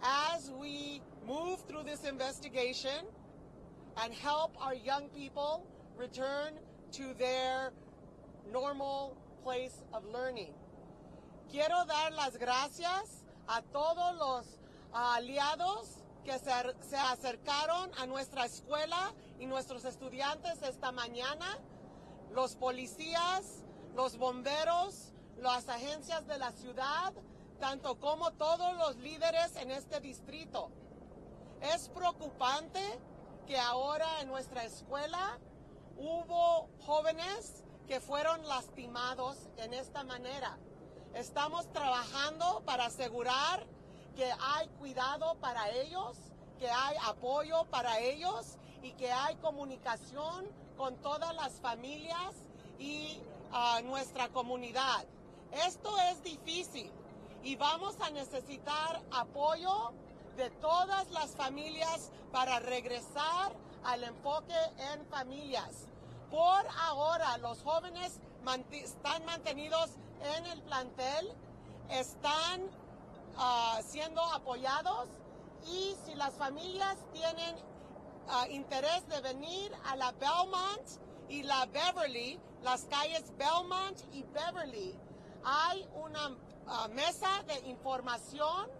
as we move through this investigation and help our young people return to their normal place of learning. Quiero dar las gracias a todos los aliados que se acercaron a nuestra escuela y nuestros estudiantes esta mañana, los policías, los bomberos, las agencias de la ciudad, tanto como todos los líderes en este distrito. Es preocupante que ahora en nuestra escuela hubo jóvenes que fueron lastimados en esta manera. Estamos trabajando para asegurar que hay cuidado para ellos, que hay apoyo para ellos y que hay comunicación con todas las familias y nuestra comunidad. Esto es difícil y vamos a necesitar apoyo de todas las familias para regresar al enfoque en familias. Por ahora, los jóvenes están mantenidos en el plantel, están siendo apoyados, y si las familias tienen interés de venir a la Belmont y la Beverly, las calles Belmont y Beverly, hay una mesa de información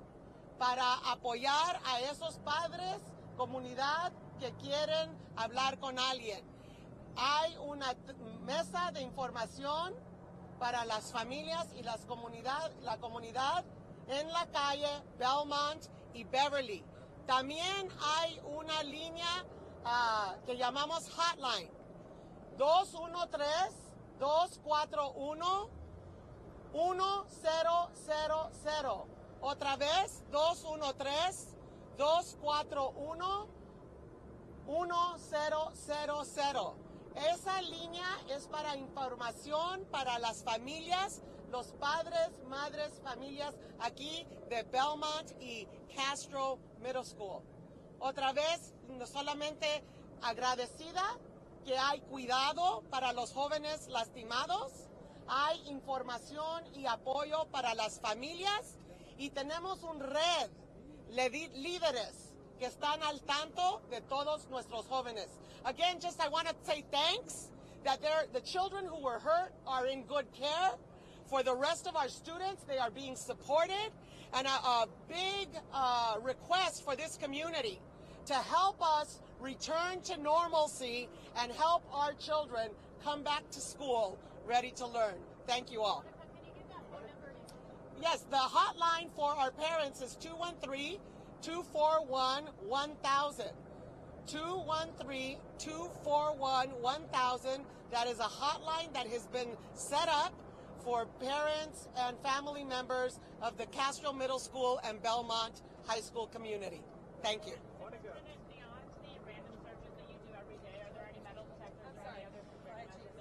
para apoyar a esos padres, comunidad que quieren hablar con alguien. Hay una mesa de información para las familias y la comunidad en la calle Belmont y Beverly. También hay una línea que llamamos hotline, 213-241-1000. Otra vez, 213-241-1000. Esa línea es para información para las familias, los padres, madres, familias aquí de Belmont y Castro Middle School. Otra vez, no solamente agradecida que hay cuidado para los jóvenes lastimados, hay información y apoyo para las familias, y tenemos una red de líderes que están al tanto de todos nuestros jóvenes. Again, I want to say thanks that the children who were hurt are in good care. For the rest of our students, they are being supported. And a big request for this community to help us return to normalcy and help our children come back to school ready to learn. Thank you all. Yes, the hotline for our parents is 213-241-1000. 213-241-1000. That is a hotline that has been set up for parents and family members of the Castro Middle School and Belmont High School community. Thank you.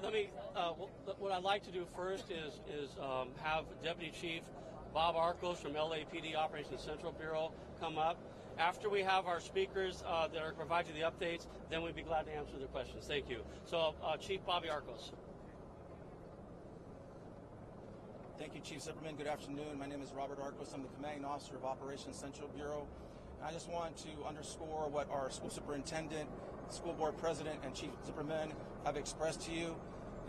Let me. What I'd like to do first is have Deputy Chief Bob Arcos from LAPD Operations Central Bureau come up. After we have our speakers that are providing the updates, then we'd be glad to answer their questions. Thank you. So, Chief Bobby Arcos. Thank you, Chief Zipperman. Good afternoon. My name is Robert Arcos. I'm the Commanding Officer of Operations Central Bureau. And I just want to underscore what our school superintendent, school board president, and Chief Zipperman have expressed to you,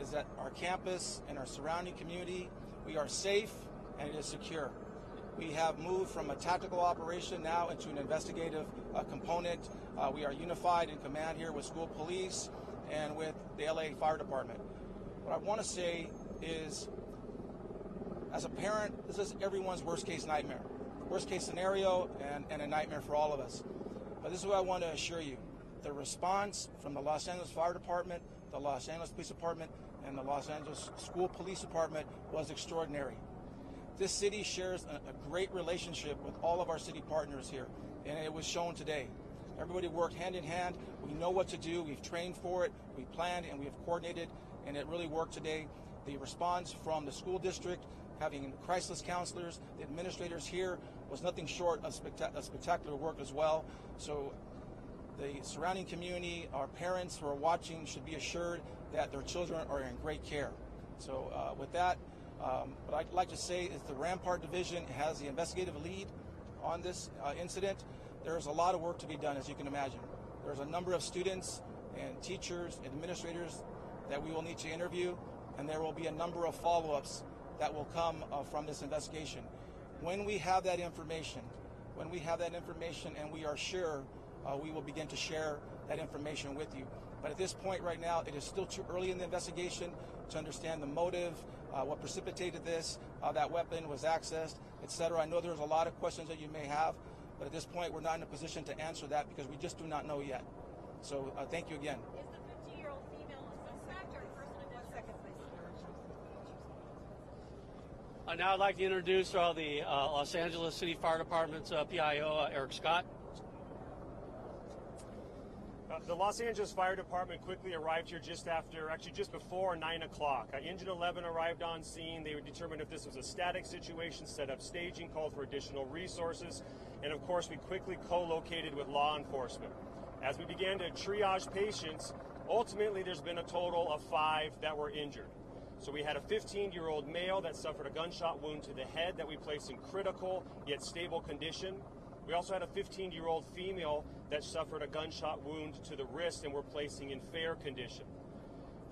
is that our campus and our surrounding community, we are safe and it is secure. We have moved from a tactical operation now into an investigative component. We are unified in command here with school police and with the LA Fire Department. What I want to say is, as a parent, this is everyone's worst case nightmare. Worst case scenario and a nightmare for all of us. But this is what I want to assure you. The response from the Los Angeles Fire Department, the Los Angeles Police Department, and the Los Angeles School Police Department was extraordinary. This city shares a great relationship with all of our city partners here, and it was shown today. Everybody worked hand in hand. We know what to do. We've trained for it. We planned and we have coordinated, and it really worked today. The response from the school district, having crisis counselors, the administrators here, was nothing short of spectacular work as well. So the surrounding community, our parents who are watching, should be assured that their children are in great care. So with that, what I'd like to say is the Rampart Division has the investigative lead on this incident. There's a lot of work to be done, as you can imagine. There's a number of students and teachers, administrators that we will need to interview, and there will be a number of follow-ups that will come from this investigation. When we have that information, and we are sure, we will begin to share that information with you. But at this point right now, it is still too early in the investigation to understand the motive, what precipitated this, how that weapon was accessed, etc. I know there's a lot of questions that you may have, but at this point, we're not in a position to answer that because we just do not know yet. So thank you again. Is the 50-year-old female a suspect or a person of interest? 1 second, please. Now I'd like to introduce the Los Angeles City Fire Department's PIO, Eric Scott. The Los Angeles Fire Department quickly arrived here just before 9 o'clock. Engine 11 arrived on scene. They would determine if this was a static situation, set up staging, called for additional resources, and of course we quickly co-located with law enforcement. As we began to triage patients, ultimately there's been a total of 5 that were injured. So we had a 15-year-old male that suffered a gunshot wound to the head that we placed in critical yet stable condition. We also had a 15-year-old female that suffered a gunshot wound to the wrist and we're placing in fair condition.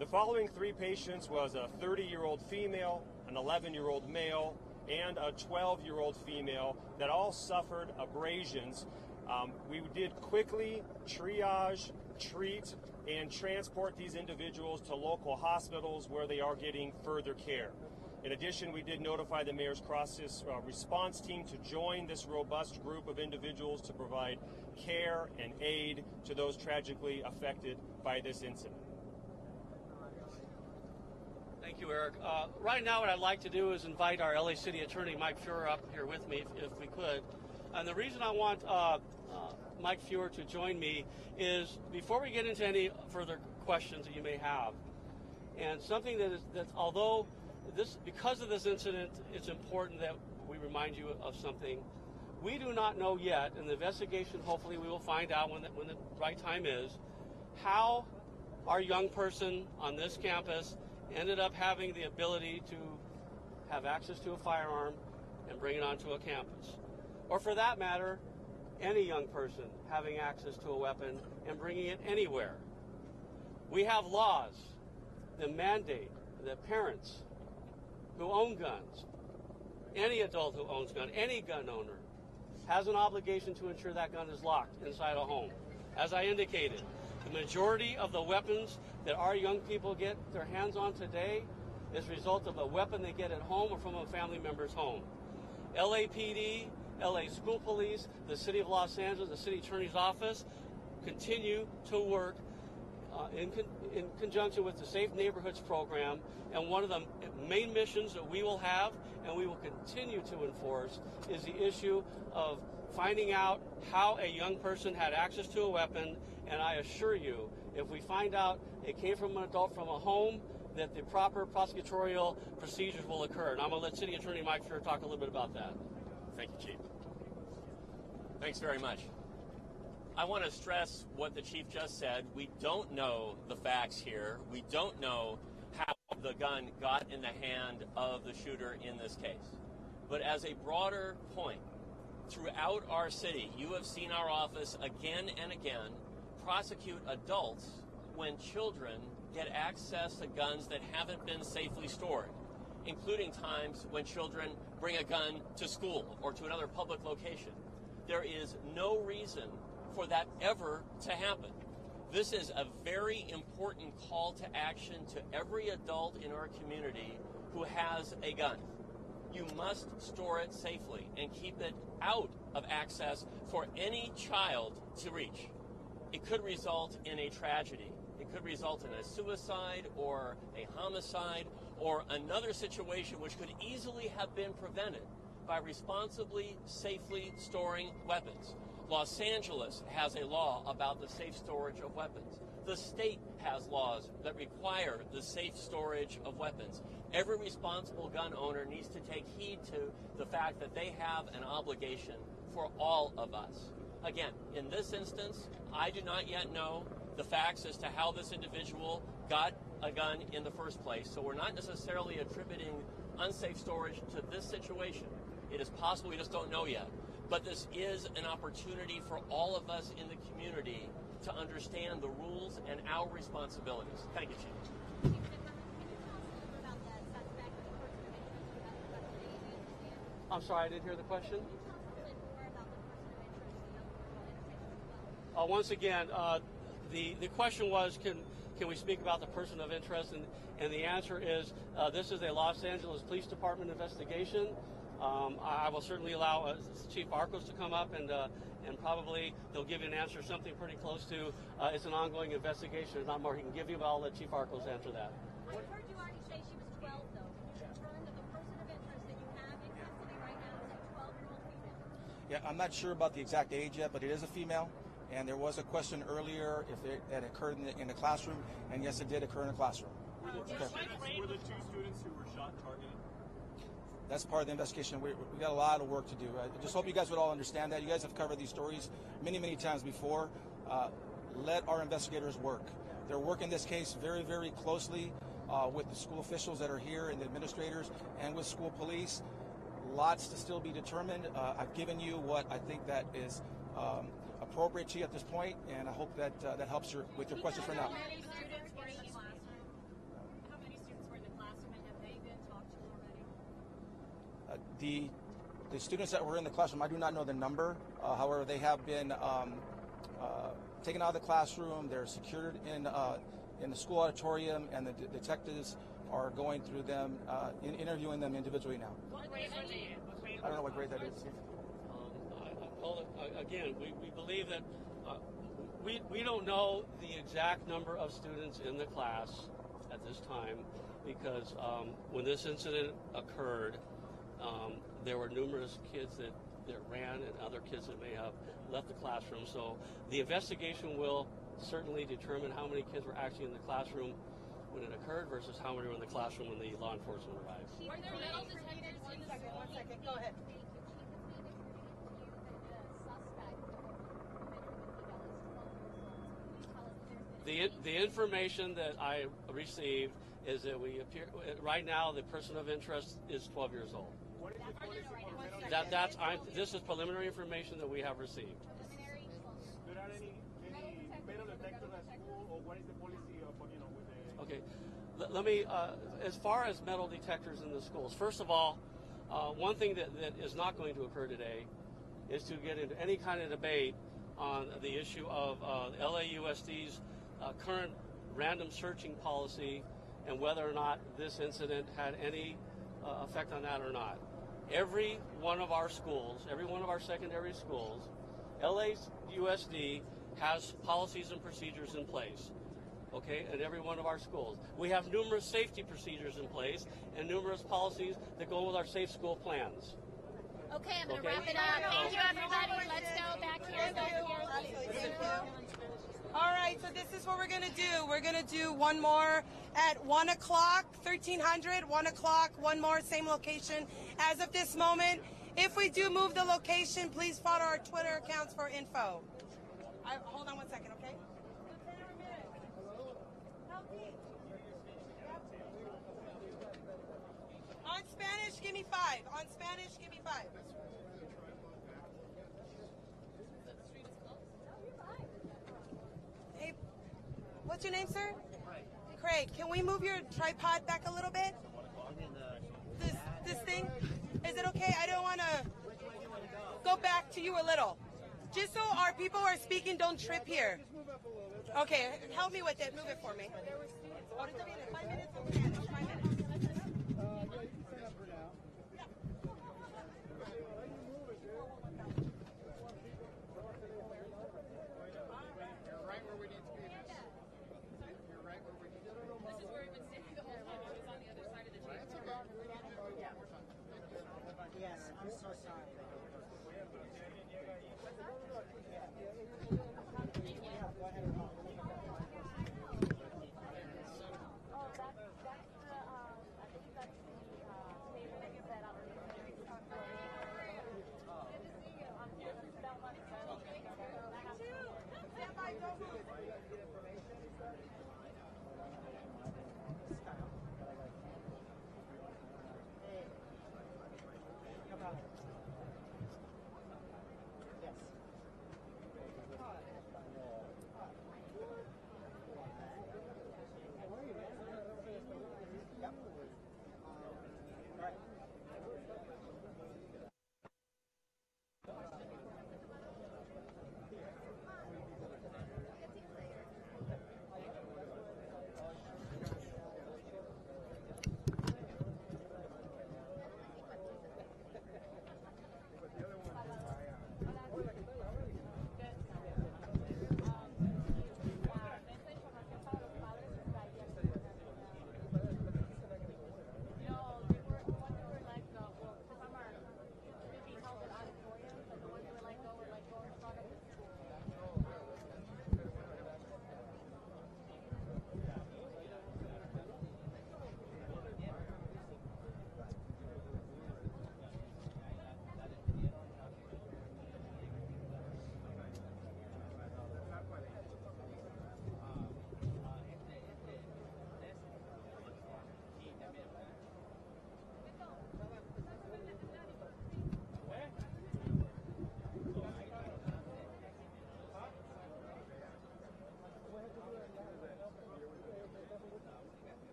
The following 3 patients was a 30-year-old female, an 11-year-old male, and a 12-year-old female that all suffered abrasions. We did quickly triage, treat, and transport these individuals to local hospitals where they are getting further care. In addition, we did notify the Mayor's Crisis Response Team to join this robust group of individuals to provide care and aid to those tragically affected by this incident. Thank you, Eric. Right now what I'd like to do is invite our LA City Attorney, Mike Feuer, up here with me, if we could. And the reason I want Mike Feuer to join me is, before we get into any further questions that you may have, and something that although because of this incident, it's important that we remind you of something. We do not know yet, in the investigation, hopefully we will find out when the right time is, how our young person on this campus ended up having the ability to have access to a firearm and bring it onto a campus. Or for that matter, any young person having access to a weapon and bringing it anywhere. We have laws that mandate that parents who own guns, any adult who owns a gun, any gun owner, has an obligation to ensure that gun is locked inside a home As I indicated, the majority of the weapons that our young people get their hands on today is a result of a weapon they get at home or from a family member's home. LAPD, LA School Police, the City of Los Angeles, the City Attorney's Office continue to work in conjunction with the Safe Neighborhoods program, and one of the main missions that we will have and we will continue to enforce is the issue of finding out how a young person had access to a weapon. And I assure you, if we find out it came from an adult from a home, that the proper prosecutorial procedures will occur. And I'm going to let City Attorney Mike Fuhrer talk a little bit about that. Thank you, Chief. Thanks very much. I want to stress what the Chief just said. We don't know the facts here. We don't know how the gun got in the hand of the shooter in this case. But as a broader point, throughout our city, you have seen our office again and again prosecute adults when children get access to guns that haven't been safely stored, including times when children bring a gun to school or to another public location. There is no reason for that ever to happen. This is a very important call to action to every adult in our community who has a gun. You must store it safely and keep it out of access for any child to reach. It could result in a tragedy. It could result in a suicide or a homicide or another situation which could easily have been prevented by responsibly, safely storing weapons. Los Angeles has a law about the safe storage of weapons. The state has laws that require the safe storage of weapons. Every responsible gun owner needs to take heed to the fact that they have an obligation for all of us. Again, in this instance, I do not yet know the facts as to how this individual got a gun in the first place, so we're not necessarily attributing unsafe storage to this situation. It is possible, we just don't know yet. But this is an opportunity for all of us in the community to understand the rules and our responsibilities. Thank you, Chief. I'm sorry, I didn't hear the question. Once again, the question was, can we speak about the person of interest? And the answer is, this is a Los Angeles Police Department investigation. I will certainly allow Chief Arcos to come up and probably they'll give you an answer, something pretty close to, it's an ongoing investigation. There's not more he can give you, but I'll let Chief Arcos answer that. I heard you already say she was 12, though. Can you confirm that the person of interest that you have in custody right now is a 12-year-old female? Yeah, I'm not sure about the exact age yet, but it is a female. And there was a question earlier if it had occurred in the classroom, and yes, it did occur in the classroom. Were the two students who were shot targeted? That's part of the investigation. We got a lot of work to do. I just hope you guys would all understand that. You guys have covered these stories many, many times before. Let our investigators work. They're working this case very, very closely with the school officials that are here and the administrators and with school police. Lots to still be determined. I've given you what I think that is appropriate to you at this point, and I hope that that helps with your questions for now. How many students were in the classroom? How many students were in the classroom, and have they been talked to already? The students that were in the classroom, I do not know the number. However, they have been taken out of the classroom. They're secured in the school auditorium, and the detectives are going through them, interviewing them individually now. What grade were they in? I don't know what grade that is. Again, we believe that we don't know the exact number of students in the class at this time because when this incident occurred, there were numerous kids that ran and other kids that may have left the classroom. So the investigation will certainly determine how many kids were actually in the classroom when it occurred versus how many were in the classroom when the law enforcement arrived. Were there metal detectors in the school? 1 second, go ahead. The information that I received is that we appear right now. The person of interest is 12 years old. This is preliminary information that we have received. There are any metal detectors at school, or what is the policy of with the? Okay, let me. As far as metal detectors in the schools, first of all, one thing that is not going to occur today is to get into any kind of debate on the issue of LAUSD's current random searching policy and whether or not this incident had any effect on that or not. Every one of our schools, every one of our secondary schools, LAUSD has policies and procedures in place, okay, in every one of our schools. We have numerous safety procedures in place and numerous policies that go with our safe school plans. Okay, I'm going to wrap it up. Thank you, everybody. Let's go back here. Thank you. All right, so this is what we're going to do. We're going to do one more at 1 o'clock, 1300, 1 o'clock, one more, same location as of this moment. If we do move the location, please follow our Twitter accounts for info. Hold on 1 second, okay? On Spanish, give me 5. On Spanish, give me 5. Hey, what's your name, sir? Craig. Can we move your tripod back a little bit? This thing? Is it okay? I don't want to go back to you a little. Just so our people who are speaking don't trip here. Okay, help me with it. Move it for me. Ahorita viene, 5 minutes.